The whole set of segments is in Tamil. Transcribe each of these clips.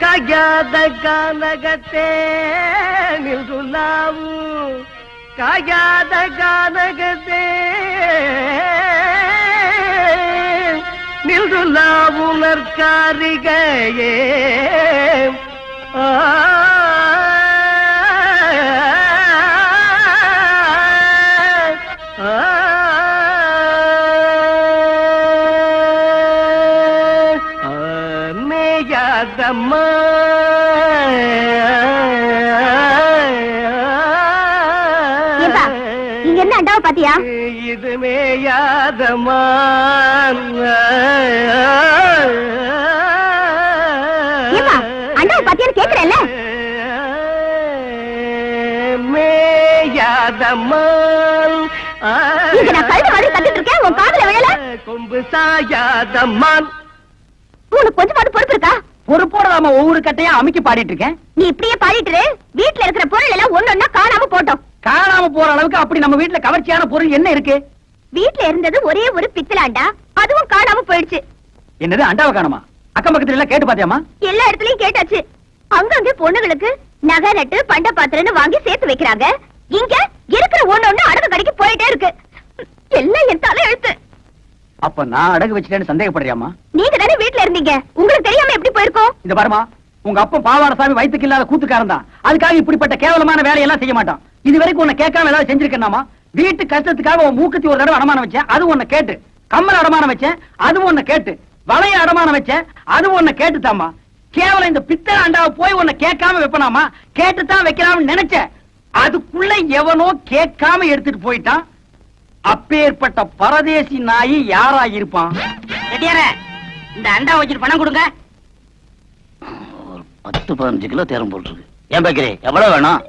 ಕಾಗ್ಯಾದ ಗಾನಗತೆ ನಿಲ್ದು ನಾವು ಕಾಗ್ಯಾದ ಗಾನಗತೆ ನಿಲ್ದು ನಾವು ನರ್ಕಾರಿಗೆ மேயாதம்மா இங்க என்ன அண்டாவை பாத்தியா? இது மேயாதம்மா அண்டாவை பாத்தியான்னு கேக்குறேன்ல. மேயாதம்மா இங்க நான் கழுத மாதிரி கத்திட்டு இருக்கேன், உன் காதுல விழல. கொம்பு சாயாதம்மா. உனக்கு கொஞ்சமாவது பொறுப்பு இருக்கா? பொறுப்போட நாம ஒவ்வொரு கட்டையா அமைக்க பாடிட்டு இருக்கேன். நீ இப்படியே பாடிட்டு வீட்டுல இருக்கிற பொருள் எல்லாம் ஒன்னொன்னா காணாம போட்டோம். காணாம போற அளவுக்கு அப்படி நம்ம வீட்டுல கவர்ச்சியான பொருள் என்ன இருக்கு? வீட்டுல இருந்தது ஒரே ஒரு பித்தளாண்டா, அதுவும் காணாம போயிடுச்சு. என்னது அண்டாவை காணுமா? அக்கம் பக்கத்துல எல்லாம் கேட்டு பாத்தியாமா? எல்லா இடத்துலயும் கேட்டாச்சு. அங்கங்க பொண்ணுங்களுக்கு நகை நட்டு பண்ட பாத்திரன்னு வாங்கி சேர்த்து வைக்கிறாங்க. இங்க இருக்கிற ஒண்ணு அடகு கடைக்கு போயிட்டே இருக்கு. எல்லாம் என் தலை எழுத்து. அப்ப நான் அடகு வச்சுட்டேன்னு சந்தேகப்படுறியாமா? நீங்க தானே வீட்டுல இருந்தீங்க, உங்களுக்கு தெரியாம எப்படி போயிருக்கோம்? இந்த பாருமா, உங்க அப்பா பாவாடசாமி வயிற்றுக்கு இல்லாத கூத்துக்காரன் தான். அதுக்காக இப்படிப்பட்ட கேவலமான வேலையெல்லாம் செய்ய மாட்டான். இது வரைக்கும் உன்னை கேட்காம ஏதாவது செஞ்சிருக்கேனாமா? வீட்டு கஷ்டத்துக்காக உன் மூக்குத்தி ஒரு தடவை அடமானம் வச்சேன், அது உன்னை கேட்டு. கம்மல் அடமானம் வச்சேன், அது உன்னை கேட்டு. வளைய அடமானம் வச்சேன், அது உன்னை கேட்டுதாமா. கேவலம் இந்த பித்தளை அண்டாவை போய் உன்னை கேட்காம வைப்பனாமா? கேட்டுத்தான் வைக்கலாம்னு நினைச்சேன். அதுக்குள்ள எவனோ கேட்காம எடுத்துட்டு போயிட்டான். அப்பேற்பட்ட பரதேசி நாயி யாரா இருப்பான்? இந்த அண்டா வச்சுட்டு பணம் கொடுங்க. ஒரு 10-15 கிலோ தேரம் போட்டுருக்கு. ஏன் பாக்கிறே, எவ்வளவு வேணும்?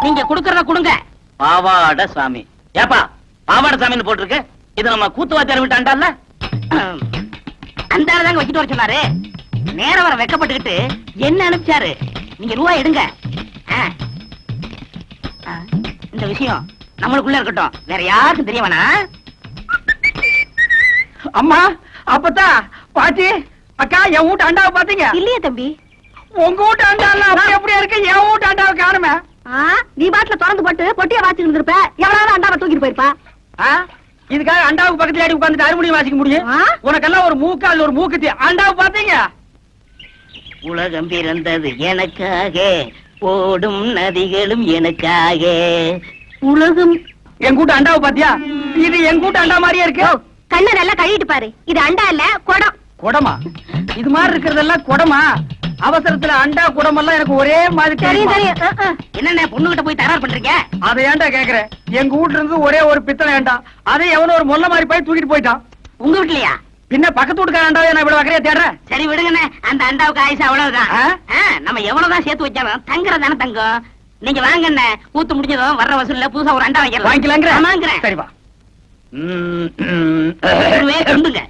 நீங்க கொடுக்கறத கொடுங்க. பாவாட சாமி. ஏப்பா பாவாட சாமின்னு போட்டிருக்கு? இது நம்ம கூத்துவாத்தியார் விட்டு அண்டால அந்த தாங்க வச்சுட்டு வர சொன்னாரு. நேரம் வர வெக்கப்பட்டுக்கிட்டு என்ன அனுப்பிச்சாரு. நீங்க ரூபாய் எடுங்க. இந்த விஷயம் நம்மளுக்குள்ள இருக்கட்டும், வேற யாருக்கும் தெரிய வேணாம். அம்மா, அப்பத்தா, பாட்டி, அக்கா, என் வீட்டு அண்டாவை பாத்தீங்க? இல்லையே தம்பி. உங்க வீட்டு அண்டா அப்படியே இருக்கு, என் வீட்டு அண்டாவை காணுமே. நீ பாட்டுல திறந்து போட்டு பொட்டிய வாசிட்டு இருந்திருப்ப, எவ்வளவு அண்டாவை தூக்கிட்டு போயிருப்பா. இதுக்காக அண்டாவுக்கு பக்கத்துல அடி உட்கார்ந்துட்டு அறுமணியும் வாசிக்க முடியும்? உனக்கெல்லாம் ஒரு மூக்கால் ஒரு மூக்குத்தி. அண்டாவை பாத்தீங்க? உலகம் பிறந்தது எனக்காக, ஓடும் நதிகளும் எனக்காக. உலகம். என் கூட்ட அண்டாவை பாத்தியா? இது என் கூட்ட அண்டா மாதிரியே இருக்கு. கண்ணை நல்லா கழுவிட்டு பாரு. இது அண்டா இல்ல, குடம். குடமா? இது மாதிரி இருக்கிறதெல்லாம் குடமா? அவசரத்துல அண்டா குடம் எல்லாம் எனக்கு ஒரே மாதிரி தெரியும். என்ன பொண்ணு கிட்ட போய் தயார் பண்றீங்க? அதை ஏன்டா கேக்குறேன்? எங்க வீட்டுல இருந்து ஒரே ஒரு பித்தளை ஏண்டா, அதை எவனோ ஒரு மொல்ல மாதிரி போய் தூக்கிட்டு போயிட்டான். உங்க வீட்லயா? பின்ன பக்கத்து வீட்டுக்கார அண்டாவை நான் இவ்வளவு வகையா தேடுறேன். சரி விடுங்கண்ணே, அந்த அண்டாவுக்கு ஆயுசு அவ்வளவுதான். நம்ம எவ்வளவுதான் சேர்த்து வச்சாலும் தங்குறதானே தங்கம். நீங்க வாங்கண்ணே, கூத்து முடிஞ்சதும் வர்ற வசூல்ல புதுசா ஒரு அண்டா வைக்கலாம். வாங்கிக்கலாங்கிறேன். சரி வா. சொல்லுங்க.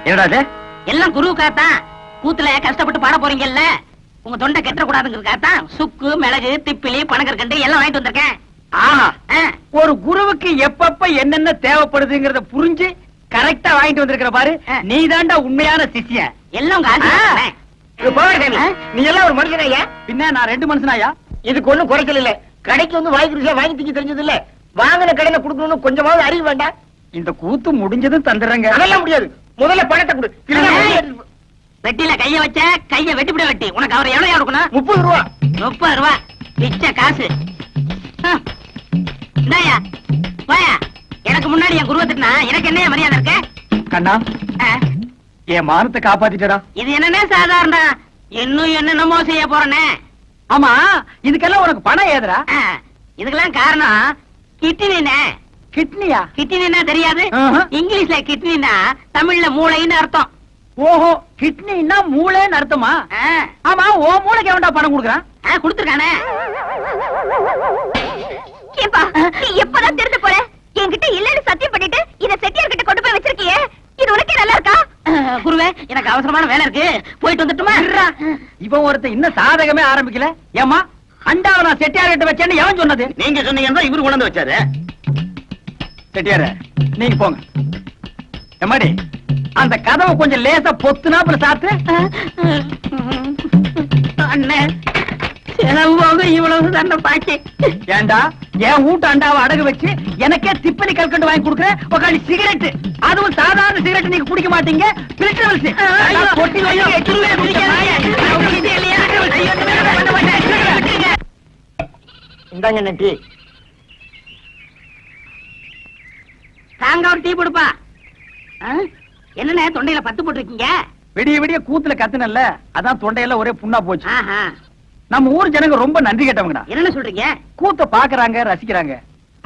என்னடா எல்லாம் குருவுக்காத்தான். கூத்துல கஷ்டப்பட்டு பாட போறீங்கல்ல, உங்க தொண்டை கெட்ட கூடாதுங்கிறதுக்காகத்தான் சுக்கு, மிளகு, திப்பிலி, பனகற்கண்டு எல்லாம் வாங்கிட்டு வந்திருக்கேன். ஒரு குருவுக்கு எப்பப்ப என்னென்ன தேவைப்படுதுங்கிறத புரிஞ்சு கரெக்டா வாங்கிட்டு வந்திருக்கிற பாரு. நீ தாண்டா உண்மையான சிஷ்யன். எல்லாம் உங்க ஆசை. நீ எல்லாம் ஒரு மனுஷனாயா? பின்ன நான் 2 மனுஷனாயா? இதுக்கு ஒண்ணும் குறைச்சல் இல்ல. கடைக்கு வந்து வாங்கி ருசியா வாங்கி திங்க தெரிஞ்சது இல்ல. வாங்கின கடையில குடுக்கணும்னு கொஞ்சமாவது அறிவு வேண்டாம். இந்த கூத்து முடிஞ்சதும் தந்துடுறேங்க. அதெல்லாம் முடியாது. முதல்ல பணத்தை கொடு. வெட்டில கைய வச்ச கைய வெட்டிவிட வெட்டி. உனக்கு அவர் எவ்வளவு கொடுக்கணும்? 30 ரூபா. 30 ரூபா பிச்சை காசு. இந்தாயா வாயா. எனக்கு முன்னாடி என் குருவை திட்டினா எனக்கு என்ன மரியாதை இருக்க? கண்ணா, என் மானத்தை காப்பாத்திட்டடா. இது என்னன்னே சாதாரண, இன்னும் என்னென்னமோ செய்ய போறனே. ஆமா, இதுக்கெல்லாம் உனக்கு பணம் ஏதுடா? இதுக்கெல்லாம் காரணம் கிட்னினே. கிட்னியா? கிட்னினா தெரியாது? இங்கிலீஷ்ல கிட்னினா தமிழ்ல மூளைன்னு அர்த்தம். ஓஹோ, கிட்னினா மூளைன்னு அர்த்தமா? ஆமா, ஓ மூளைக்கு எவன்டா பணம் கொடுக்குறான்? கொடுத்துருக்கானே. நீ எப்பதான் திருத்த போற? என்கிட்ட எனக்கு அவசரமான வேலை இருக்கு, போயிட்டு வந்துட்டுமா? இவன் ஒருத்தன் இன்னும் சாதகமே ஆரம்பிக்கல. ஏமா அண்டாவை நான் செட்டியார் கிட்ட வச்சேன்னு எவன் சொன்னது? நீங்க சொன்னீங்கன்னா இவரு கொண்டு வந்து வச்சாரு. செட்டியார நீங்க போங்க. எம்மாடி அந்த கதவை கொஞ்சம் லேசா பொத்துனாப்புல சாத்து. அண்ணே, செலவு போக இவ்வளவு தண்டை பாக்கி. ஏண்டா என் வீட்டு அண்டாவை அடகு வச்சு எனக்கே திப்பலி கல்கண்டு வாங்கி கொடுக்குற உக்காடி சிகரெட், அதுவும் சாதாரண சிகரெட் நீங்க குடிக்க மாட்டீங்க. பில்டர் கொட்டி இந்தாங்க நன்றி. தாங்க ஒரு டீ கொடுப்பா. என்னண்ணே தொண்டையில பத்து போட்டிருக்கீங்க? விடிய விடிய கூத்துல கத்துனல்ல, அதான் தொண்டையெல்லாம் ஒரே புண்ணா போச்சு. ஆஹா. நம்ம ஊர் ஜனங்க ரொம்ப நன்றி கேட்டவங்கடா. என்னன்னு சொல்றீங்க? கூத்த பாக்குறாங்க, ரசிக்கிறாங்க.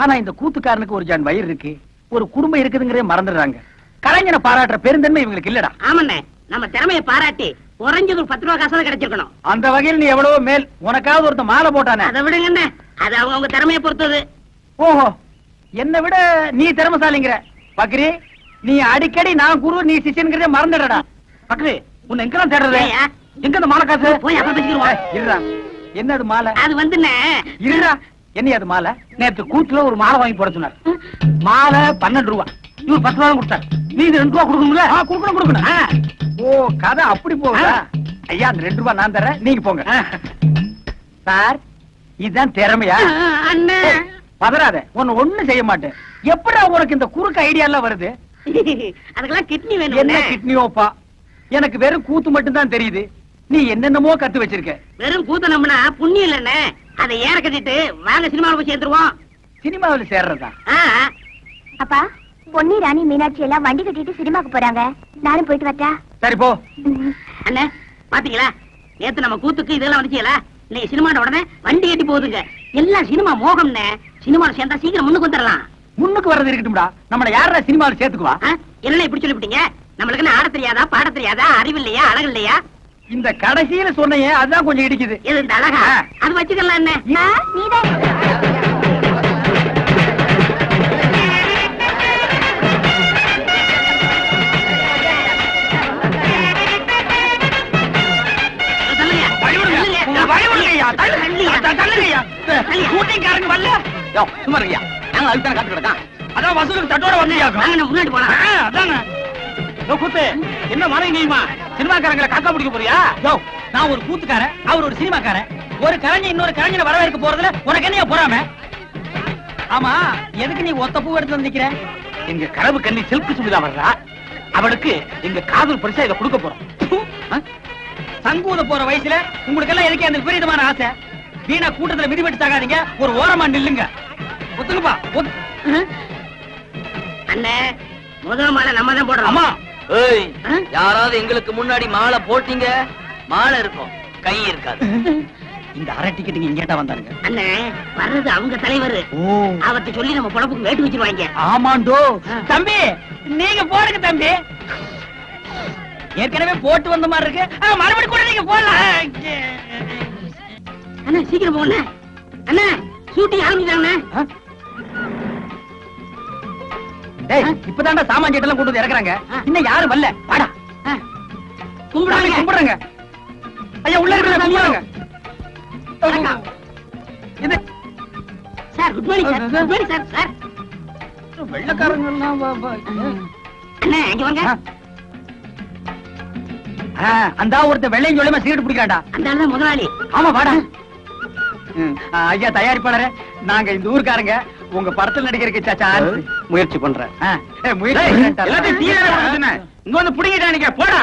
ஆனா இந்த கூத்துக்காரனுக்கு ஒரு ஜான் வயிறு இருக்கு, ஒரு குடும்பம் இருக்குதுங்கிறதே மறந்துடுறாங்க. கலைஞனை பாராட்டுற பெருந்தன்மை இவங்களுக்கு இல்லடா. ஆமாண்ணே, நம்ம திறமையை பாராட்டி குறைஞ்சது ஒரு 10 ரூபா காசாவது கிடைச்சிருக்கணும். அந்த வகையில் நீ எவ்வளவோ மேல். உனக்காவது ஒருத்த மாலை போட்டானே. அதை விடுங்கண்ணே, அது அவங்க திறமையை பொறுத்தது. ஓஹோ, என்னை விட நீ திறமசாலிங்கிற. பக்ரி, நீ அடிக்கடி நான் குரு நீ சிஷ்யன்கிறதே மறந்துடடா. பக்ரி, உன்னை எங்கெல்லாம் தேடுறது? ஏய்யா? எங்க இந்த மாலை காசு? போய் அப்புறம் பேசிக்கிருவோம். இருடா, என்னது மாலை? அது வந்துண்ணே, இருடா, என்ன அது மாலை? நேத்து கூத்துல ஒரு மாலை வாங்கி போட சொன்னார். மாலை 12 ரூபா, இவர் 10 ரூபா கொடுத்தார். நீ இது 2 ரூபா கொடுக்கணும்ல? கொடுக்கணும். ஓ, கதை அப்படி போகுதா? ஐயா, அந்த 2 ரூபா நான் தரேன், நீங்க போங்க. சார், இதுதான் திறமையா? அண்ணே. பதறாத, உன்னை ஒண்ணும் செய்ய மாட்டேன். எப்படா உனக்கு இந்த குறுக்கு ஐடியா எல்லாம் வருது? அதுக்கெல்லாம் கிட்னி என்ன வேணும். கிட்னியோப்பா? எனக்கு வெறும் கூத்து மட்டும் தான் தெரியுது. நீ என்னென்னமோ கத்து வச்சிருக்க. வெறும் கூத்த நம்பினா புண்ணியம் இல்லண்ணே. அதை ஏற கட்டிட்டு வாங்க சினிமாவில் போய் சேர்ந்துருவோம். சினிமாவில் சேர்றதா? அப்பா, பொன்னி ராணி மீனாட்சி எல்லாம் வண்டி கட்டிட்டு சினிமாக்கு போறாங்க. நானும் போயிட்டு வரட்டா? சரி போ. அண்ணே, பாத்தீங்களா, நேத்து நம்ம கூத்துக்கு இதெல்லாம் வந்துச்சீங்களா? இன்னைக்கு சினிமாட உடனே வண்டி கட்டி போகுதுங்க. எல்லாம் சினிமா மோகம்னே. சினிமாவில் சேர்ந்தா சீக்கிரம் முன்னுக்கு வந்துடலாம். முன்னுக்கு வர்றது இருக்கட்டும்டா. நம்மள யாரா சினிமாவில் சேர்த்துக்குவா? என்ன இப்படி சொல்லிவிட்டீங்க? நம்மளுக்கு என்ன ஆட தெரியாதா, பாட தெரியாதா, அறிவு இல்லையா, அழகு இல்லையா? இந்த கடைசியில சொன்னையே அதுதான் கொஞ்சம் இடிக்குது. இது இந்த அழகா? அது வச்சுக்கலாம் என்ன? நீதான் ஷூட்டிங்காரங்க வரல. சும்மா இருக்கியா? நாங்க அதுக்கு தானே காத்து கிடக்கான். அதான் வசூலுக்கு தட்டோட வந்தியாக்கும். வாங்க, முன்னாடி போலாம். அதாங்க. கூத்து என்ன மறைங்கம்மா? சினிமாக்காரங்களை காக்கா பிடிக்க போறியா? நான் ஒரு கூத்துக்காரன், அவர் ஒரு சினிமாக்காரன். ஒரு கலைஞர் இன்னொரு கலைஞரை வரவேற்க போறதுல உனக்கு என்னையா போறாம? ஆமா, எதுக்கு நீ ஒத்த பூ எடுத்து வந்திருக்கிற? எங்க கனவு கண்ணி செல்ஃபி சுமிதா வர்றா. அவளுக்கு எங்க காதல் பரிசா இதை கொடுக்க போறோம். சங்கூத போற வயசுல உங்களுக்கு எல்லாம் எதுக்கு அந்த விபரீதமான ஆசை? வீணா கூட்டத்துல மிதிபட்டு சாகாதீங்க, ஒரு ஓரமா நில்லுங்க. ஒத்துக்குப்பா. அண்ணே, முதல் மாலை நம்ம தான் போடுறோம். ஆமா. ஏய், யாராவது எங்களுக்கு முன்னாடி மாலை போட்டீங்க, மாலை இருக்கும், கை இருக்காது. இந்த அரை டிக்கெட்டுங்க இங்கேட்டா வந்தாருங்க. அண்ணே, வர்றது அவங்க தலைவர். அவர்கிட்ட சொல்லி நம்ம பொழப்புக்கு வேட்டு வச்சிருவாங்க. ஆமாண்டோ. தம்பி, நீங்க போடுங்க தம்பி. ஏற்கனவே போட்டு வந்த மாதிரி இருக்கு. மறுபடியும் கூட நீங்க போடலாம். அண்ணா, சீக்கிரம் போங்க அண்ணா. ஷூட்டிங் ஆரம்பிச்சாங்கண்ணே. டேய், இப்பதான்டா சாமான் எல்லாம் கொண்டு வந்து இறக்குறாங்க. இன்னும் யாரும் வரல. வாடா. கும்பிடுறாங்க. கும்பிடுறாங்க. ஐயா, உள்ள இருக்கிற கும்பிடுறாங்க. இது sir, good morning sir. Good morning sir. Sir, வெள்ளக்காரங்க எல்லாம் அண்ணே, இங்க வாங்க. அந்த ஒருத்த வெள்ளையும் சொல்லியமா சிகரெட் பிடிக்கிறான்டா. அந்த ஆளு தான் முதலாளி. ஆமா, வாடா. ஐயா தயாரிப்பாளரே, நாங்க இந்த ஊர்க்காரங்க உங்க படத்தில் நடிக்கிறதுக்கு சான்ஸ் முயற்சி பண்றேன். எல்லாத்தையும் டீ இங்க வந்து புடிங்கிட்டானுங்க, போடா.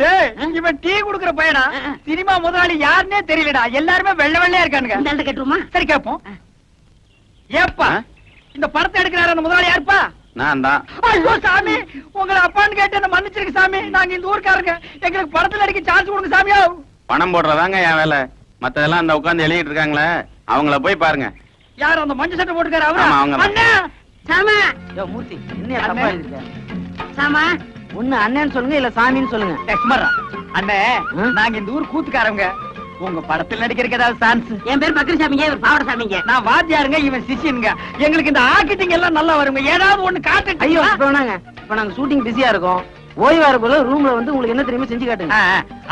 டேய், இவன் டீ குடுக்குற பையனா? சினிமா முதலாளி யாருன்னே தெரியலடா. எல்லாருமே வெள்ளை வெள்ளையா இருக்கானுங்க. இந்த ஆள்கிட்ட கேட்டுருமா? சரி, கேப்போம். ஏப்பா, இந்த படத்தை எடுக்கிறாரு அந்த முதலாளி யாருப்பா? நான் தான். ஐயோ சாமி, உங்களை அப்பான்னு கேட்டு என்ன மன்னிச்சிருக்கு சாமி. நாங்க இந்த ஊர்க்காரங்க, எங்களுக்கு படத்துல நடிக்க சான்ஸ் கொடுங்க சாமியா. பணம் போடுறதாங்க என் வேலை. மத்ததெல்லாம் அந்த உட்கார்ந்து எழுதிட்டு இருக்காங்களே, அவங்கள போய் பாருங்க. யார் அந்த மஞ்சள் சட்டை போட்டுக்காரு? அவரா? ஆமா, அவங்க தான். அண்ணா, சாமா, மூர்த்தி என்ன தப்பா எழுதிருக்க? சாமா, ஒண்ணு அண்ணன்னு சொல்லுங்க, இல்ல சாமின்னு சொல்லுங்க. லட்சுமரா அண்ணே, நாங்க இந்த ஊர் கூத்துக்காரங்க. உங்க படத்தில் நடிக்கிறதுக்கு ஏதாவது சான்ஸ்? என் பேர் பக்கரி சாமிங்க, இவர் பாவட சாமிங்க. நான் வாத்தியாருங்க, இவன் சிஷியனுங்க. எங்களுக்கு இந்த ஆக்கிட்டிங் எல்லாம் நல்லா வருங்க. ஏதாவது ஒண்ணு காட்டு. ஐயோ, இப்ப வேணாங்க. இப்ப நாங்க ஷூட்டிங் பிஸியா இருக்கோம். ஓய்வா இருக்குள்ள ரூம்ல வந்து உங்களுக்கு என்ன தெரியுமா செஞ்சு காட்டுங்க.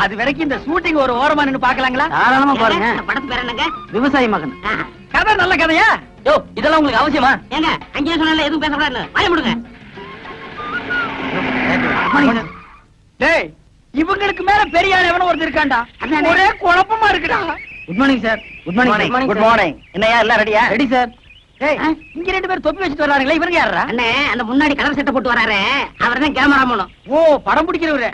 அது வரைக்கும் இந்த ஷூட்டிங் ஒரு ஓரமா நின்னு பாக்கலாங்களா? தாராளமா ஏங்க, பாருங்க. இந்த படத்து பேர் என்னங்க? விவசாயி மகன். கதை நல்ல கதையா? யோ இதெல்லாம் உங்களுக்கு அவசியமா? ஏங்க அங்கேயே சொன்னால எதுவும் பேசக்கூடாது, வாய முடுங்க. டேய், இவங்களுக்கு மேல பெரிய ஆள் எவனோ ஒருத்தர் இருக்காண்டா. அதானே. ஒரே குழப்பமா இருக்குடா. Good morning sir. Good morning. Good morning. என்னையா எல்லாம் ரெடியா? Ready sir. டேய், இங்க 2 பேர் தொப்பி வச்சுட்டு வர்றாங்களே, இவங்க யாரா? அண்ணே அந்த முன்னாடி கலர் சட்டை போட்டு வராரு, அவர் தான் கேமரா மூலம். ஓ, படம் பிடிக்கிறவரு.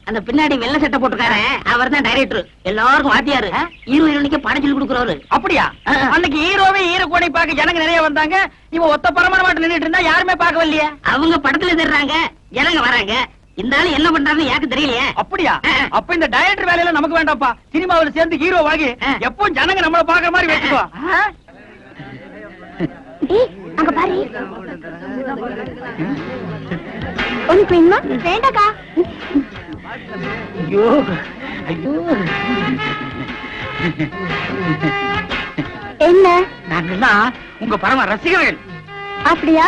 அந்த பின்னாடி வெள்ளை சட்டை போட்டுக்காரு, அவர் தான் டைரக்டர். எல்லாருக்கும் வாத்தியாரு, ஹீரோ ஹீரோனிக்கு படம் சொல்லி கொடுக்குறவரு. அப்படியா? அன்னைக்கு ஹீரோவே ஹீரோ கோணை பார்க்க ஜனங்க நிறைய வந்தாங்க. இவன் ஒத்த பரமான மாட்டு நின்னுட்டு இருந்தா யாருமே பார்க்க வரலையே. அவங்க படத்துல தெரிறாங்க, ஜனங்க வராங்க. இந்த ஆளு என்ன பண்றாருன்னு எனக்கு தெரியலையே. அப்படியா? அப்ப இந்த டைரக்டர் வேலையில நமக்கு வேண்டாம்ப்பா. சினிமாவுல சேர்ந்து ஹீரோ வாங்கி எப்பவும் ஜனங்க நம்மள பாக்குற மாதிரி வச்சுக்கோ. ஏய், அங்க பாரு. உனக்கு வேணுமா? வேண்டாக்கா. ஐயோ ஐயோ. என்ன? நாங்கெல்லாம் உங்க பரம ரசிகர்கள். அப்படியா?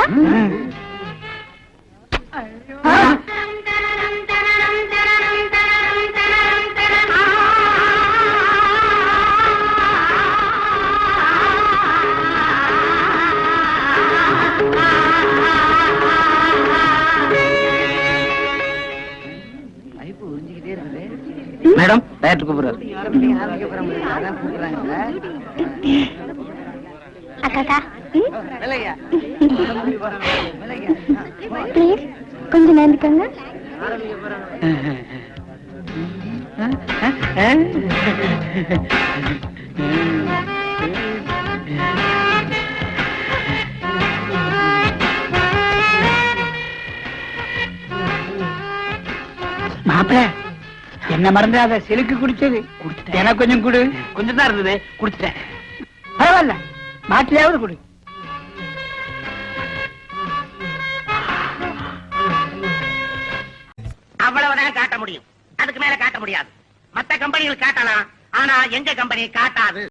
மேடம் டைரக்டர் கூப்பிடுறாரு. அக்காக்கா, ப்ளீஸ் கொஞ்சம் நேர்ந்துக்கங்க. மாப்பிள, என்ன மறந்துடாத. சிலுக்கு குடிச்சது எனக்கு கொஞ்சம் கொடு. கொஞ்சம் தான் இருந்தது, குடிச்சிட்டேன். பரவாயில்ல, மாட்டிலையாவது கொடு. அவ்வளவுதான் காட்ட முடியும், அதுக்கு மேல காட்ட முடியாது. மத்த கம்பெனிகள் காட்டலாம், ஆனா எங்க கம்பெனி காட்டாது.